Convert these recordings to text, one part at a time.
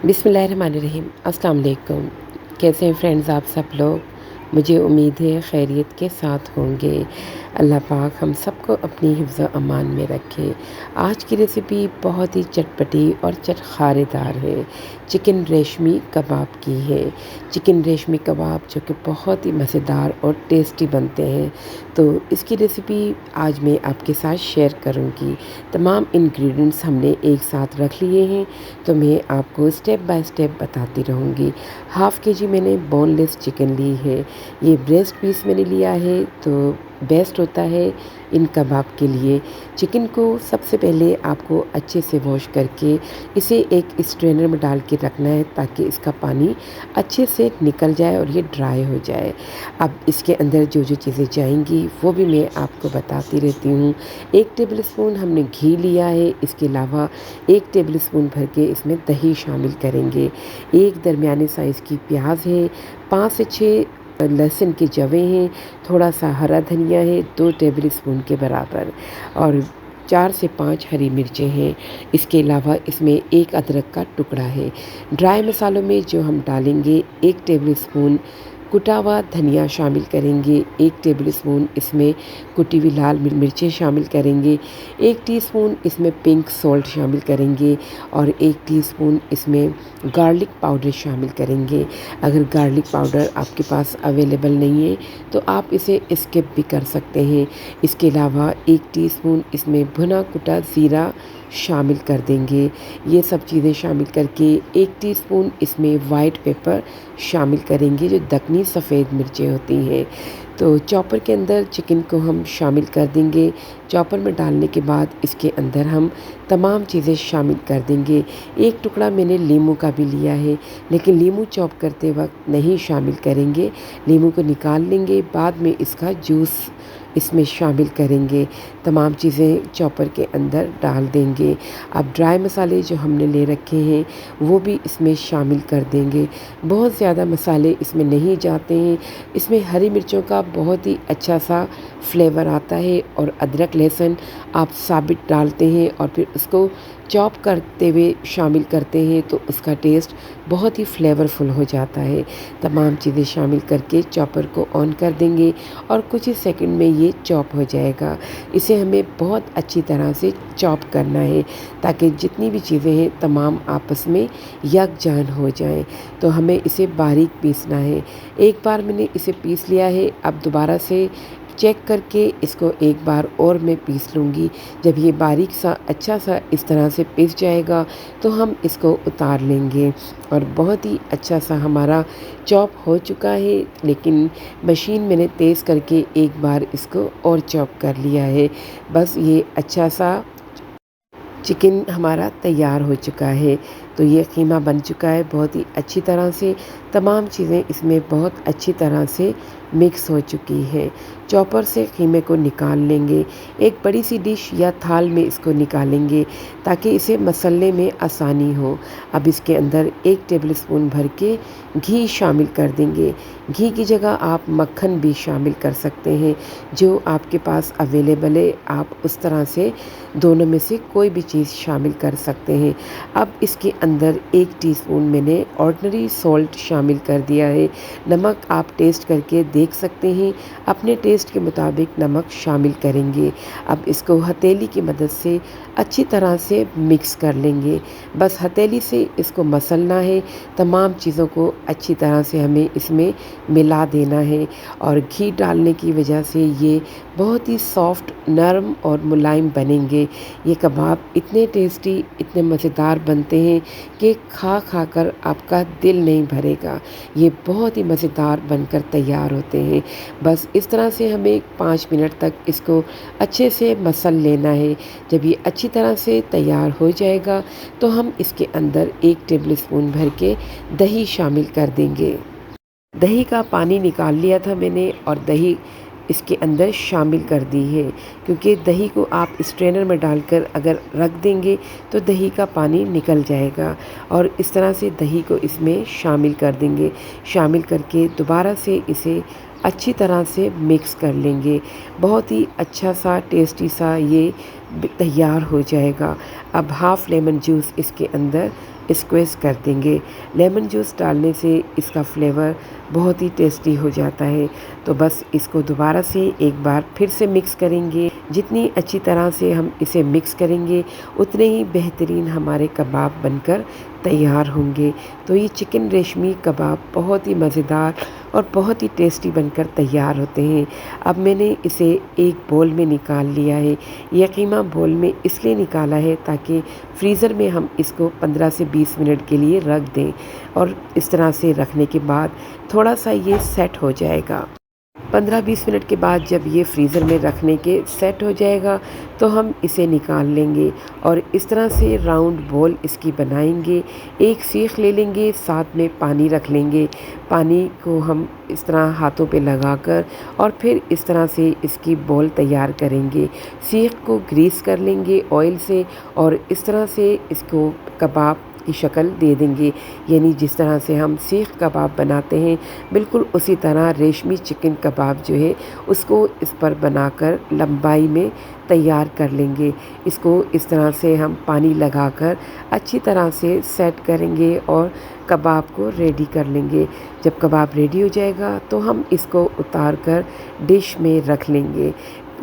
बिस्मिल्लाहिर्रहमानिर्रहीम। अस्सलाम वालेकुम। कैसे हैं फ्रेंड्स आप सब लोग? मुझे उम्मीद है खैरियत के साथ होंगे। अल्लाह पाक हम सबको अपनी हिफ्ज़ अमान में रखे। आज की रेसिपी बहुत ही चटपटी और चटखारेदार है। चिकन रेशमी कबाब की है। चिकन रेशमी कबाब जो कि बहुत ही मज़ेदार और टेस्टी बनते हैं। तो इसकी रेसिपी आज मैं आपके साथ शेयर करूँगी। तमाम इंग्रेडिएंट्स हमने एक साथ रख लिए हैं, तो मैं आपको स्टेप बाय स्टेप बताती रहूँगी। हाफ़ केजी मैंने बोनलेस चिकन ली है। ये ब्रेस्ट पीस मैंने लिया है, तो बेस्ट होता है इन कबाब के लिए। चिकन को सबसे पहले आपको अच्छे से वॉश करके इसे एक स्ट्रेनर में डाल के रखना है, ताकि इसका पानी अच्छे से निकल जाए और ये ड्राई हो जाए। अब इसके अंदर जो जो चीज़ें जाएंगी वो भी मैं आपको बताती रहती हूँ। 1 टेबलस्पून हमने घी लिया है। इसके अलावा 1 टेबलस्पून भर के इसमें दही शामिल करेंगे। एक दरमियाने साइज़ की प्याज है, 5 से 6 लहसुन के जवे हैं, थोड़ा सा हरा धनिया है 2 टेबलस्पून के बराबर, और 4 से 5 हरी मिर्चें हैं। इसके अलावा इसमें 1 अदरक का टुकड़ा है। ड्राई मसालों में जो हम डालेंगे, 1 टेबलस्पून कुटा हुआ धनिया शामिल करेंगे, 1 टेबलस्पून इसमें कुटी हुई लाल मिर्चें शामिल करेंगे, 1 टीस्पून इसमें पिंक सॉल्ट शामिल करेंगे, और 1 टीस्पून इसमें गार्लिक पाउडर शामिल करेंगे। अगर गार्लिक पाउडर आपके पास अवेलेबल नहीं है तो आप इसे स्किप भी कर सकते हैं। इसके अलावा 1 टीस्पून इसमें भुना कुटा ज़ीरा शामिल कर देंगे। ये सब चीज़ें शामिल करके 1 टीस्पून इसमें वाइट पेपर शामिल करेंगे, जो दक्कनी सफ़ेद मिर्चें होती हैं। तो चॉपर के अंदर चिकन को हम शामिल कर देंगे। चॉपर में डालने के बाद इसके अंदर हम तमाम चीज़ें शामिल कर देंगे। 1 टुकड़ा मैंने लीमू का भी लिया है, लेकिन लीमू चॉप करते वक्त नहीं शामिल करेंगे। लीमू को निकाल लेंगे, बाद में इसका जूस इसमें शामिल करेंगे। तमाम चीज़ें चॉपर के अंदर डाल देंगे। अब ड्राई मसाले जो हमने ले रखे हैं वो भी इसमें शामिल कर देंगे। बहुत ज़्यादा मसाले इसमें नहीं जाते हैं। इसमें हरी मिर्चों का बहुत ही अच्छा सा फ्लेवर आता है, और अदरक लहसुन आप साबित डालते हैं और फिर उसको चॉप करते हुए शामिल करते हैं, तो उसका टेस्ट बहुत ही फ्लेवरफुल हो जाता है। तमाम चीज़ें शामिल करके चॉपर को ऑन कर देंगे और कुछ ही सेकंड में ये चॉप हो जाएगा। इसे हमें बहुत अच्छी तरह से चॉप करना है, ताकि जितनी भी चीज़ें हैं तमाम आपस में यकजान हो जाएं। तो हमें इसे बारीक पीसना है। एक बार मैंने इसे पीस लिया है, अब दोबारा से चेक करके इसको एक बार और मैं पीस लूँगी। जब ये बारीक सा अच्छा सा इस तरह से पिस जाएगा तो हम इसको उतार लेंगे, और बहुत ही अच्छा सा हमारा चॉप हो चुका है। लेकिन मशीन मैंने तेज़ करके एक बार इसको और चॉप कर लिया है। बस ये अच्छा सा चिकन हमारा तैयार हो चुका है। तो ये कीमा बन चुका है बहुत ही अच्छी तरह से। तमाम चीज़ें इसमें बहुत अच्छी तरह से मिक्स हो चुकी है। चॉपर से कीमे को निकाल लेंगे। एक बड़ी सी डिश या थाल में इसको निकालेंगे, ताकि इसे मसलने में आसानी हो। अब इसके अंदर 1 टेबलस्पून भर के घी शामिल कर देंगे। घी की जगह आप मक्खन भी शामिल कर सकते हैं, जो आपके पास अवेलेबल है। आप उस तरह से दोनों में से कोई भी चीज़ शामिल कर सकते हैं। अब इसके अंदर 1 टीस्पून मैंने ऑर्डिनरी सॉल्ट शामिल कर दिया है। नमक आप टेस्ट करके देख सकते हैं। अपने टेस्ट के मुताबिक नमक शामिल करेंगे। अब इसको हथेली की मदद से अच्छी तरह से मिक्स कर लेंगे। बस हथेली से इसको मसलना है। तमाम चीज़ों को अच्छी तरह से हमें इसमें मिला देना है, और घी डालने की वजह से ये बहुत ही सॉफ्ट, नरम और मुलायम बनेंगे। ये कबाब इतने टेस्टी, इतने मज़ेदार बनते हैं कि खा खा कर आपका दिल नहीं भरेगा। ये बहुत ही मज़ेदार बनकर तैयार होते हैं। बस इस तरह से हमें 5 मिनट तक इसको अच्छे से मसल लेना है। जब ये अच्छी तरह से तैयार हो जाएगा तो हम इसके अंदर 1 टेबलस्पून भर के दही शामिल कर देंगे। दही का पानी निकाल लिया था मैंने, और दही इसके अंदर शामिल कर दी है, क्योंकि दही को आप स्ट्रेनर में डालकर अगर रख देंगे तो दही का पानी निकल जाएगा। और इस तरह से दही को इसमें शामिल कर देंगे। शामिल करके दोबारा से इसे अच्छी तरह से मिक्स कर लेंगे। बहुत ही अच्छा सा टेस्टी सा ये तैयार हो जाएगा। अब हाफ़ लेमन जूस इसके अंदर स्क्वैश कर देंगे। लेमन जूस डालने से इसका फ्लेवर बहुत ही टेस्टी हो जाता है। तो बस इसको दोबारा से एक बार फिर से मिक्स करेंगे। जितनी अच्छी तरह से हम इसे मिक्स करेंगे उतने ही बेहतरीन हमारे कबाब बनकर तैयार होंगे। तो ये चिकन रेशमी कबाब बहुत ही मज़ेदार और बहुत ही टेस्टी बनकर तैयार होते हैं। अब मैंने इसे एक बोल में निकाल लिया है। यह कीमा बोल में इसलिए निकाला है ताकि फ्रीज़र में हम इसको 15 से 20 मिनट के लिए रख दें, और इस तरह से रखने के बाद थोड़ा सा ये सेट हो जाएगा। 15-20 मिनट के बाद जब ये फ्रीज़र में रखने के सेट हो जाएगा तो हम इसे निकाल लेंगे और इस तरह से राउंड बॉल इसकी बनाएंगे। एक सीख ले लेंगे, साथ में पानी रख लेंगे। पानी को हम इस तरह हाथों पे लगाकर और फिर इस तरह से इसकी बॉल तैयार करेंगे। सीख को ग्रीस कर लेंगे ऑयल से और इस तरह से इसको कबाब की शक्ल दे देंगे। यानी जिस तरह से हम सीख कबाब बनाते हैं बिल्कुल उसी तरह रेशमी चिकन कबाब जो है उसको इस पर बनाकर लंबाई में तैयार कर लेंगे। इसको इस तरह से हम पानी लगाकर अच्छी तरह से सेट करेंगे और कबाब को रेडी कर लेंगे। जब कबाब रेडी हो जाएगा तो हम इसको उतार कर डिश में रख लेंगे।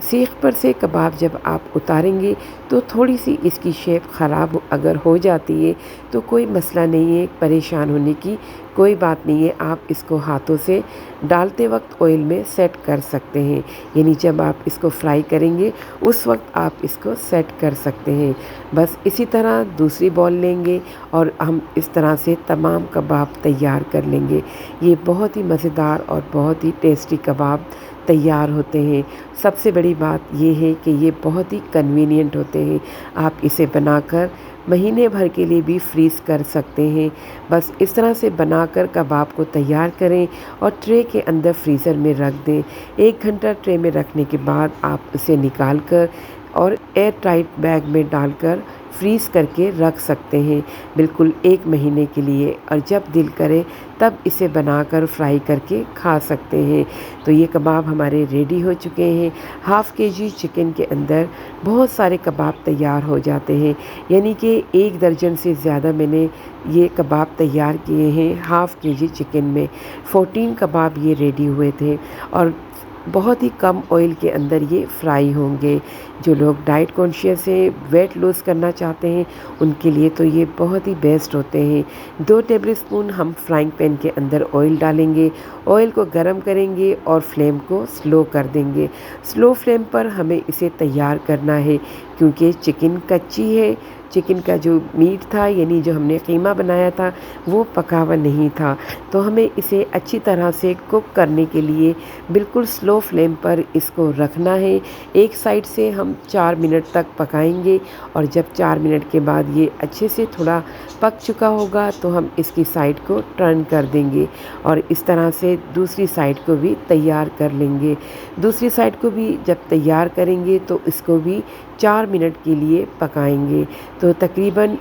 सीख पर से कबाब जब आप उतारेंगे तो थोड़ी सी इसकी शेप ख़राब अगर हो जाती है तो कोई मसला नहीं है, परेशान होने की कोई बात नहीं है। आप इसको हाथों से डालते वक्त ऑयल में सेट कर सकते हैं। यानी जब आप इसको फ्राई करेंगे उस वक्त आप इसको सेट कर सकते हैं। बस इसी तरह दूसरी बॉल लेंगे और हम इस तरह से तमाम कबाब तैयार कर लेंगे। ये बहुत ही मज़ेदार और बहुत ही टेस्टी कबाब तैयार होते हैं। सबसे बड़ी बात ये है कि ये बहुत ही कन्वीनियंट होते हैं। आप इसे बनाकर महीने भर के लिए भी फ्रीज़ कर सकते हैं। बस इस तरह से बनाकर कबाब को तैयार करें और ट्रे के अंदर फ्रीज़र में रख दें। 1 घंटा ट्रे में रखने के बाद आप इसे निकाल कर और एयर टाइट बैग में डालकर फ्रीज़ करके रख सकते हैं बिल्कुल 1 महीने के लिए, और जब दिल करे तब इसे बनाकर फ्राई करके खा सकते हैं। तो ये कबाब हमारे रेडी हो चुके हैं। हाफ़ केजी चिकन के अंदर बहुत सारे कबाब तैयार हो जाते हैं। यानी कि 1 दर्जन से ज़्यादा मैंने ये कबाब तैयार किए हैं। हाफ़ केजी चिकन में 14 कबाब ये रेडी हुए थे और बहुत ही कम ऑयल के अंदर ये फ्राई होंगे। जो लोग डाइट कॉन्शियस है, वेट लॉस करना चाहते हैं, उनके लिए तो ये बहुत ही बेस्ट होते हैं। 2 टेबलस्पून हम फ्राइंग पैन के अंदर ऑयल डालेंगे। ऑयल को गरम करेंगे और फ्लेम को स्लो कर देंगे। स्लो फ्लेम पर हमें इसे तैयार करना है क्योंकि चिकन कच्ची है। चिकन का जो मीट था यानी जो हमने कीमा बनाया था वो पका हुआ नहीं था। तो हमें इसे अच्छी तरह से कुक करने के लिए बिल्कुल स्लो फ्लेम पर इसको रखना है। एक साइड से हम 4 मिनट तक पकाएंगे और जब 4 मिनट के बाद ये अच्छे से थोड़ा पक चुका होगा तो हम इसकी साइड को टर्न कर देंगे और इस तरह से दूसरी साइड को भी तैयार कर लेंगे। दूसरी साइड को भी जब तैयार करेंगे तो इसको भी 4 मिनट के लिए पकाएंगे। तो तकरीबन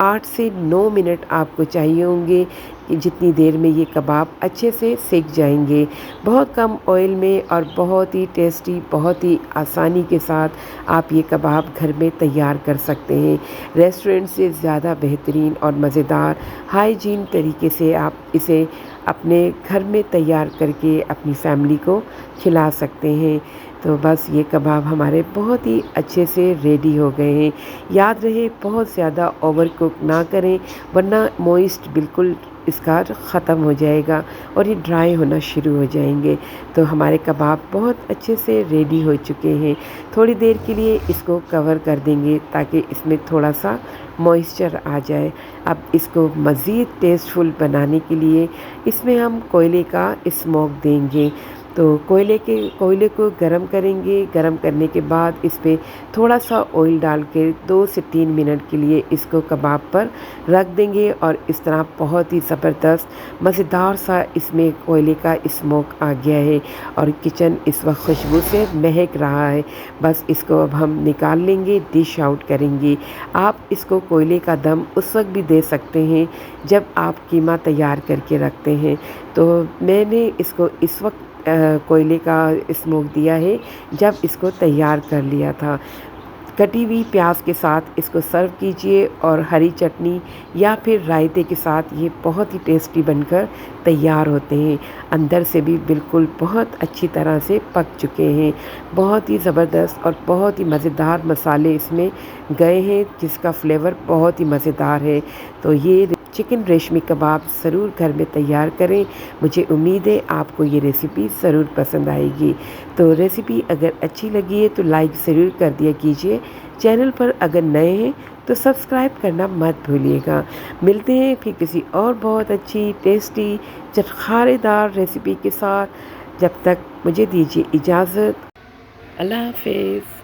8 से 9 मिनट आपको चाहिए होंगे कि जितनी देर में ये कबाब अच्छे से सेक जाएंगे। बहुत कम ऑयल में और बहुत ही टेस्टी, बहुत ही आसानी के साथ आप ये कबाब घर में तैयार कर सकते हैं। रेस्टोरेंट से ज़्यादा बेहतरीन और मज़ेदार हाइजीन तरीके से आप इसे अपने घर में तैयार करके अपनी फैमिली को खिला सकते हैं। तो बस ये कबाब हमारे बहुत ही अच्छे से रेडी हो गए हैं। याद रहे बहुत ज़्यादा ओवर कुक ना करें वरना मॉइस्ट बिल्कुल इसका ख़त्म हो जाएगा और ये ड्राई होना शुरू हो जाएंगे। तो हमारे कबाब बहुत अच्छे से रेडी हो चुके हैं। थोड़ी देर के लिए इसको कवर कर देंगे ताकि इसमें थोड़ा सा मॉइस्चर आ जाए। अब इसको मज़ीद टेस्टफुल बनाने के लिए इसमें हम कोयले का स्मोक देंगे। तो कोयले को गरम करेंगे। गरम करने के बाद इस पे थोड़ा सा ऑयल डाल के 2 से 3 मिनट के लिए इसको कबाब पर रख देंगे और इस तरह बहुत ही ज़बरदस्त मज़ेदार सा इसमें कोयले का स्मोक आ गया है और किचन इस वक्त खुशबू से महक रहा है। बस इसको अब हम निकाल लेंगे, डिश आउट करेंगे। आप इसको कोयले का दम उस वक्त भी दे सकते हैं जब आप कीमा तैयार करके रखते हैं। तो मैंने इसको इस वक्त कोयले का स्मोक दिया है जब इसको तैयार कर लिया था। कटी हुई प्याज के साथ इसको सर्व कीजिए और हरी चटनी या फिर रायते के साथ ये बहुत ही टेस्टी बनकर तैयार होते हैं। अंदर से भी बिल्कुल बहुत अच्छी तरह से पक चुके हैं। बहुत ही ज़बरदस्त और बहुत ही मज़ेदार मसाले इसमें गए हैं, जिसका फ्लेवर बहुत ही मज़ेदार है। तो ये चिकन रेशमी कबाब ज़रूर घर में तैयार करें। मुझे उम्मीद है आपको ये रेसिपी ज़रूर पसंद आएगी। तो रेसिपी अगर अच्छी लगी है तो लाइक ज़रूर कर दिया कीजिए। चैनल पर अगर नए हैं तो सब्सक्राइब करना मत भूलिएगा। मिलते हैं फिर किसी और बहुत अच्छी टेस्टी चटखारेदार रेसिपी के साथ। जब तक मुझे दीजिए इजाज़त। अल्लाह हाफ़िज़।